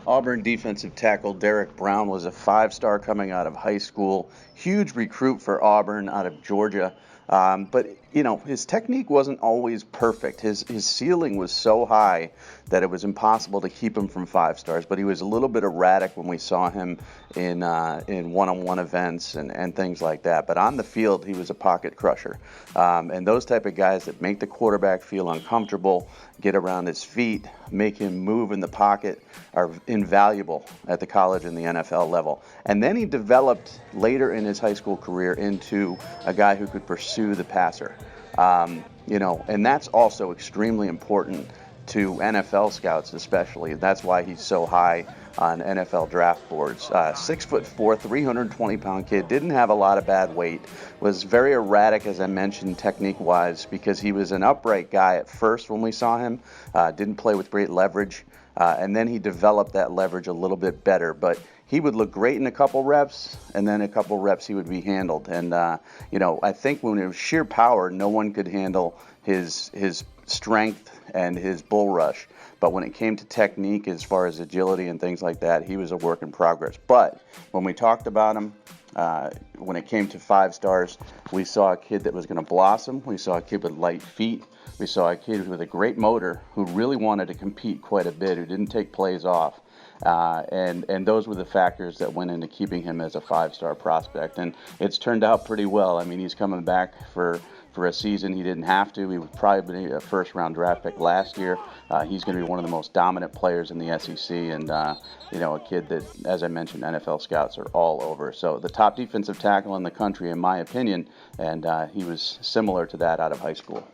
Auburn defensive tackle Derrick Brown was a five-star coming out of high school. Huge recruit for Auburn out of Georgia. But, his technique wasn't always perfect. His ceiling was so high that it was impossible to keep him from five stars. But he was a little bit erratic when we saw him in one-on-one events and things like that. But on the field, he was a pocket crusher. And those type of guys that make the quarterback feel uncomfortable, get around his feet, make him move in the pocket, are invaluable at the college and the NFL level. And then he developed later in his high school career into a guy who could pursue the passer. And that's also extremely important to NFL scouts, especially. That's why he's so high on NFL draft boards. 6'4", 320-pound kid, didn't have a lot of bad weight, was very erratic, as I mentioned, technique-wise, because he was an upright guy at first when we saw him, didn't play with great leverage, and then he developed that leverage a little bit better. But he would look great in a couple reps, and then a couple reps he would be handled. And, I think when it was sheer power, no one could handle his strength and his bull rush. But when it came to technique, as far as agility and things like that, he was a work in progress. But when we talked about him, when it came to five stars, we saw a kid that was going to blossom. We saw a kid with light feet. We saw a kid with a great motor who really wanted to compete quite a bit, who didn't take plays off. And those were the factors that went into keeping him as a five-star prospect. And it's turned out pretty well. I mean, he's coming back for a season he didn't have to. He was probably a first-round draft pick last year. He's going to be one of the most dominant players in the SEC, and a kid that, as I mentioned, NFL scouts are all over. So the top defensive tackle in the country, in my opinion, and he was similar to that out of high school.